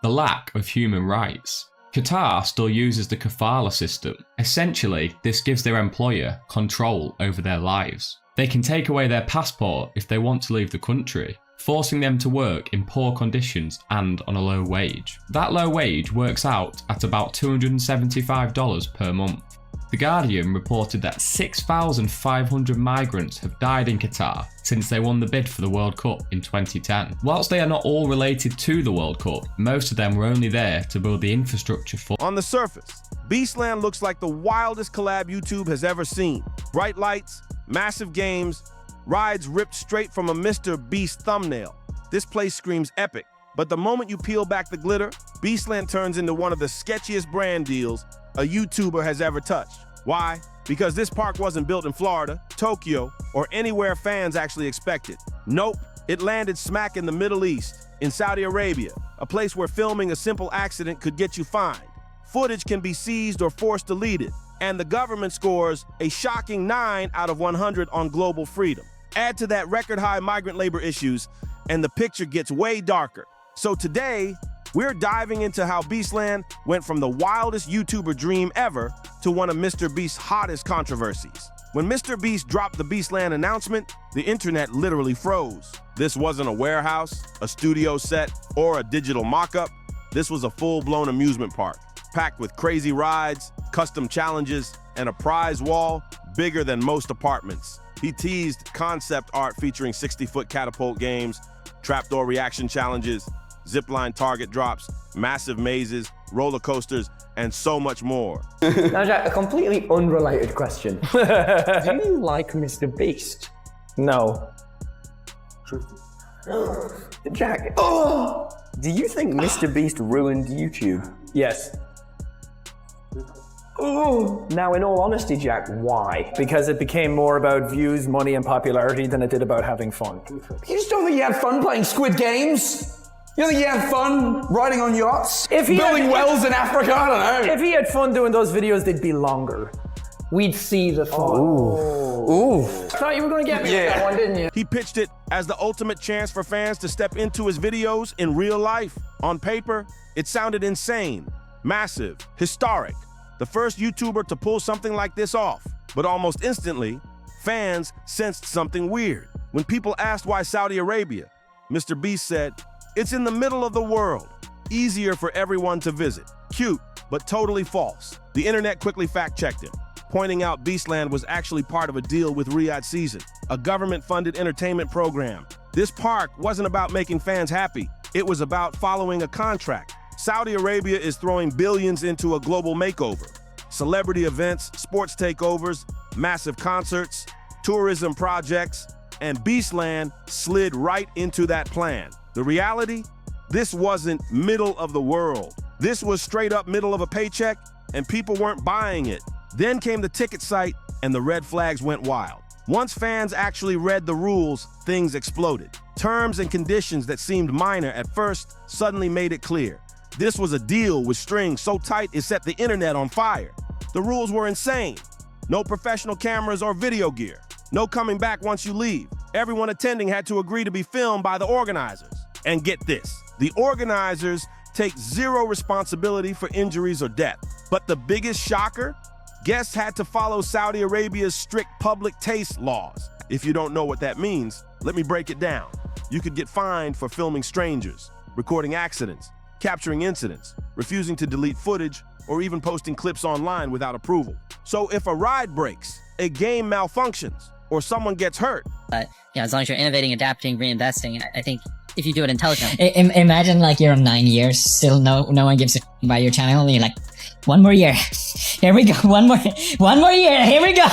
the lack of human rights. Qatar still uses the kafala system. Essentially, this gives their employer control over their lives. They can take away their passport if they want to leave the country, forcing them to work in poor conditions and on a low wage. That low wage works out at about $275 per month. The Guardian reported that 6,500 migrants have died in Qatar since they won the bid for the World Cup in 2010. Whilst they are not all related to the World Cup, most of them were only there to build the infrastructure for. On the surface, Beastland looks like the wildest collab YouTube has ever seen. Bright lights, massive games, rides ripped straight from a MrBeast thumbnail. This place screams epic, but the moment you peel back the glitter, Beastland turns into one of the sketchiest brand deals a YouTuber has ever touched. Why? Because this park wasn't built in Florida, Tokyo, or anywhere fans actually expected. Nope, it landed smack in the Middle East, in Saudi Arabia, a place where filming a simple accident could get you fined. Footage can be seized or forced deleted, and the government scores a shocking 9 out of 100 on global freedom. Add to that record-high migrant labor issues, and the picture gets way darker. So today, we're diving into how Beastland went from the wildest YouTuber dream ever to one of MrBeast's hottest controversies. When MrBeast dropped the Beastland announcement, the internet literally froze. This wasn't a warehouse, a studio set, or a digital mock-up. This was a full-blown amusement park, packed with crazy rides, custom challenges, and a prize wall bigger than most apartments. He teased concept art featuring 60-foot catapult games, trapdoor reaction challenges, zipline target drops, massive mazes, roller coasters, and so much more. Now, Jack, a completely unrelated question. Do you like MrBeast? No. Jack, do you think MrBeast ruined YouTube? Yes. Now, in all honesty, Jack, why? Because it became more about views, money, and popularity than it did about having fun. You just don't think he had fun playing Squid Games? You don't think he had fun riding on yachts? Building wells in Africa? I don't know. If he had fun doing those videos, they'd be longer. We'd see the fun. Ooh. Thought you were going to get me with that one, didn't you? He pitched it as the ultimate chance for fans to step into his videos in real life. On paper, it sounded insane, massive, historic. The first YouTuber to pull something like this off. But almost instantly, fans sensed something weird. When people asked why Saudi Arabia, MrBeast said, "It's in the middle of the world. Easier for everyone to visit." Cute, but totally false. The internet quickly fact-checked him, pointing out Beastland was actually part of a deal with Riyadh Season, a government-funded entertainment program. This park wasn't about making fans happy. It was about following a contract. Saudi Arabia is throwing billions into a global makeover. Celebrity events, sports takeovers, massive concerts, tourism projects, and Beastland slid right into that plan. The reality? This wasn't middle of the world. This was straight up middle of a paycheck, and people weren't buying it. Then came the ticket site, and the red flags went wild. Once fans actually read the rules, things exploded. Terms and conditions that seemed minor at first suddenly made it clear. This was a deal with strings so tight it set the internet on fire. The rules were insane. No professional cameras or video gear. No coming back once you leave. Everyone attending had to agree to be filmed by the organizers. And get this, the organizers take zero responsibility for injuries or death. But the biggest shocker? Guests had to follow Saudi Arabia's strict public taste laws. If you don't know what that means, let me break it down. You could get fined for filming strangers, recording accidents, capturing incidents, refusing to delete footage, or even posting clips online without approval. So if a ride breaks, a game malfunctions, or someone gets hurt. But as long as you're innovating, adapting, reinvesting, I think if you do it intelligently. Imagine like you're 9 years, still no one gives a by your channel, and you're like, one more year, here we go, one more year, here we go.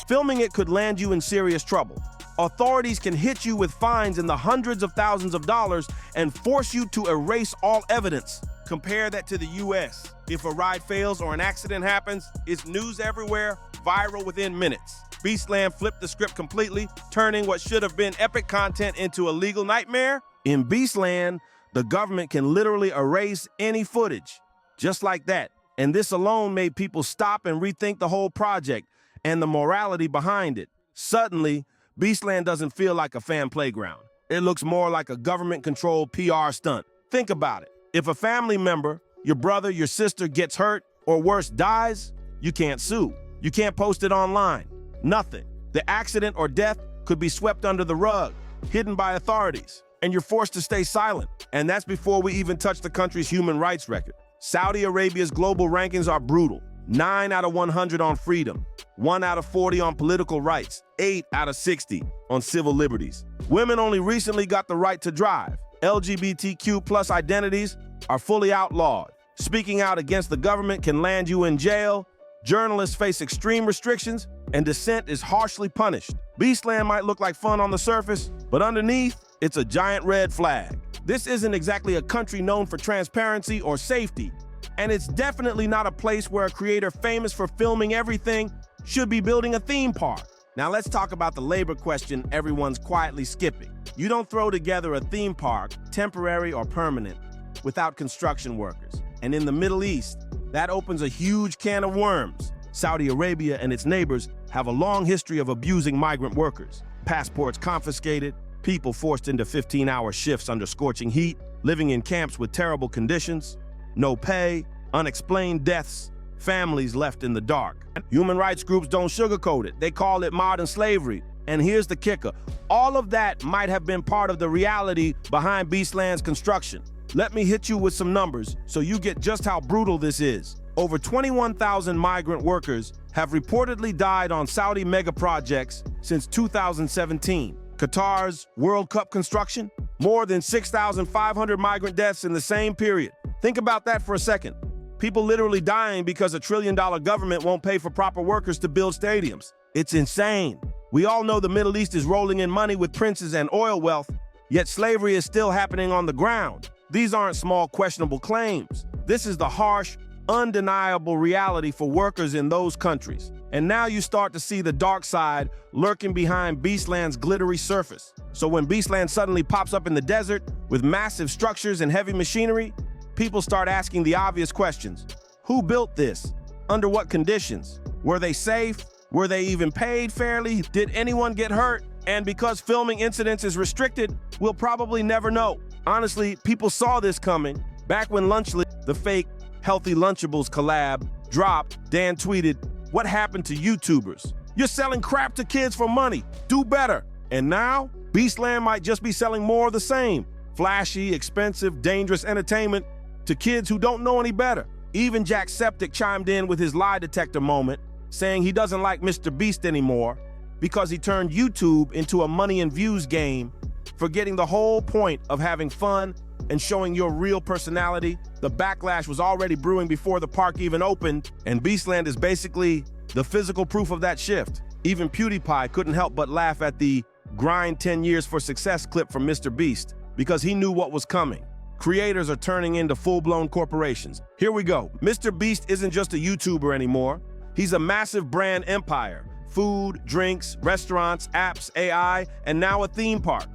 Filming it could land you in serious trouble. Authorities can hit you with fines in the hundreds of thousands of dollars and force you to erase all evidence. Compare that to the US. If a ride fails or an accident happens, it's news everywhere, viral within minutes. Beastland flipped the script completely, turning what should have been epic content into a legal nightmare. In Beastland, the government can literally erase any footage, just like that. And this alone made people stop and rethink the whole project and the morality behind it. Suddenly, Beastland doesn't feel like a fan playground. It looks more like a government-controlled PR stunt. Think about it. If a family member, your brother, your sister gets hurt, or worse, dies, you can't sue. You can't post it online. Nothing. The accident or death could be swept under the rug, hidden by authorities, and you're forced to stay silent. And that's before we even touch the country's human rights record. Saudi Arabia's global rankings are brutal. 9 out of 100 on freedom, 1 out of 40 on political rights, 8 out of 60 on civil liberties. Women only recently got the right to drive. LGBTQ+ identities are fully outlawed. Speaking out against the government can land you in jail. Journalists face extreme restrictions, and dissent is harshly punished. Beastland might look like fun on the surface, but underneath, it's a giant red flag. This isn't exactly a country known for transparency or safety, and it's definitely not a place where a creator famous for filming everything should be building a theme park. Now let's talk about the labor question everyone's quietly skipping. You don't throw together a theme park, temporary or permanent, without construction workers. And in the Middle East, that opens a huge can of worms. Saudi Arabia and its neighbors have a long history of abusing migrant workers. Passports confiscated, people forced into 15-hour shifts under scorching heat, living in camps with terrible conditions, no pay, unexplained deaths, families left in the dark. Human rights groups don't sugarcoat it. They call it modern slavery. And here's the kicker. All of that might have been part of the reality behind Beastland's construction. Let me hit you with some numbers so you get just how brutal this is. Over 21,000 migrant workers have reportedly died on Saudi mega projects since 2017. Qatar's World Cup construction, more than 6,500 migrant deaths in the same period. Think about that for a second. People literally dying because a $1 trillion government won't pay for proper workers to build stadiums. It's insane. We all know the Middle East is rolling in money with princes and oil wealth, yet slavery is still happening on the ground. These aren't small, questionable claims. This is the harsh, undeniable reality for workers in those countries. And now you start to see the dark side lurking behind Beastland's glittery surface. So when Beastland suddenly pops up in the desert with massive structures and heavy machinery, people start asking the obvious questions. Who built this? Under what conditions? Were they safe? Were they even paid fairly? Did anyone get hurt? And because filming incidents is restricted, we'll probably never know. Honestly, people saw this coming. Back when Lunchly, the fake Healthy Lunchables collab, dropped, Dan tweeted, "What happened to YouTubers? You're selling crap to kids for money. Do better." And now, Beastland might just be selling more of the same. Flashy, expensive, dangerous entertainment to kids who don't know any better. Even Jacksepticeye chimed in with his lie detector moment, saying he doesn't like MrBeast anymore because he turned YouTube into a money and views game, forgetting the whole point of having fun and showing your real personality. The backlash was already brewing before the park even opened, and Beastland is basically the physical proof of that shift. Even PewDiePie couldn't help but laugh at the grind 10 years for success clip from MrBeast because he knew what was coming. Creators are turning into full-blown corporations. Here we go. MrBeast isn't just a YouTuber anymore. He's a massive brand empire. Food, drinks, restaurants, apps, AI, and now a theme park.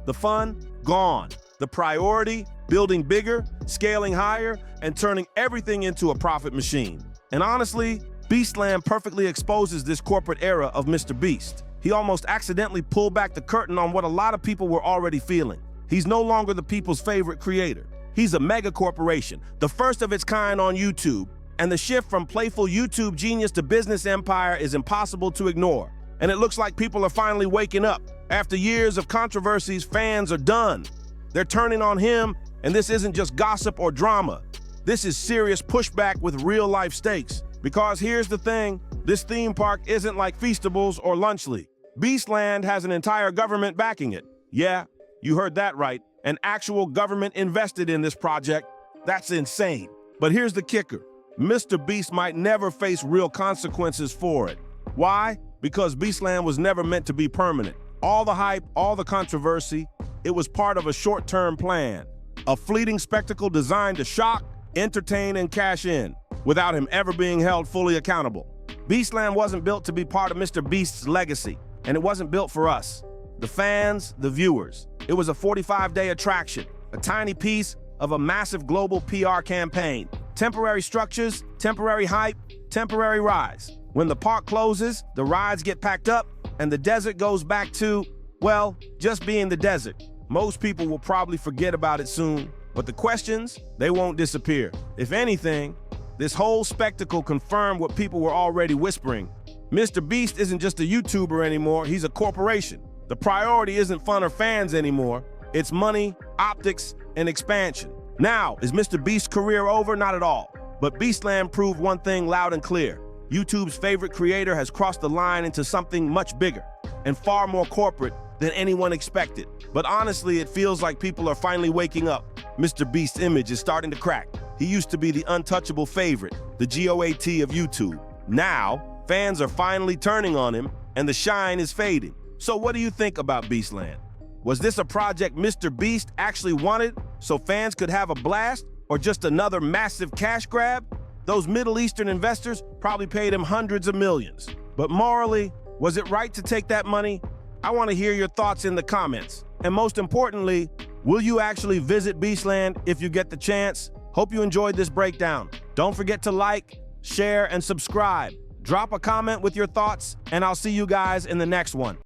The fun, gone. The priority, building bigger, scaling higher, and turning everything into a profit machine. And honestly, Beastland perfectly exposes this corporate era of MrBeast. He almost accidentally pulled back the curtain on what a lot of people were already feeling. He's no longer the people's favorite creator. He's a mega corporation, the first of its kind on YouTube, and the shift from playful YouTube genius to business empire is impossible to ignore. And it looks like people are finally waking up. After years of controversies, fans are done. They're turning on him, and this isn't just gossip or drama. This is serious pushback with real-life stakes. Because here's the thing, this theme park isn't like Feastables or Lunchly. Beastland has an entire government backing it. Yeah, you heard that right. An actual government invested in this project. That's insane. But here's the kicker. MrBeast might never face real consequences for it. Why? Because Beastland was never meant to be permanent. All the hype, all the controversy, it was part of a short-term plan. A fleeting spectacle designed to shock, entertain, and cash in, without him ever being held fully accountable. Beastland wasn't built to be part of MrBeast's legacy, and it wasn't built for us, the fans, the viewers. It was a 45-day attraction, a tiny piece of a massive global PR campaign. Temporary structures, temporary hype, temporary rise. When the park closes, the rides get packed up, and the desert goes back to, well, just being the desert. Most people will probably forget about it soon, But the questions, they won't disappear. If anything, this whole spectacle confirmed what people were already whispering. MrBeast isn't just a YouTuber anymore, he's a corporation. The priority isn't fun or fans anymore, it's money, optics, and expansion. Now, is MrBeast's career over? Not at all. But Beastland proved one thing loud and clear. YouTube's favorite creator has crossed the line into something much bigger and far more corporate than anyone expected. But honestly, it feels like people are finally waking up. MrBeast's image is starting to crack. He used to be the untouchable favorite, the GOAT of YouTube. Now, fans are finally turning on him, and the shine is fading. So what do you think about Beastland? Was this a project MrBeast actually wanted so fans could have a blast, or just another massive cash grab? Those Middle Eastern investors probably paid him hundreds of millions. But morally, was it right to take that money? I want to hear your thoughts in the comments. And most importantly, will you actually visit Beastland if you get the chance? Hope you enjoyed this breakdown. Don't forget to like, share, and subscribe. Drop a comment with your thoughts, and I'll see you guys in the next one.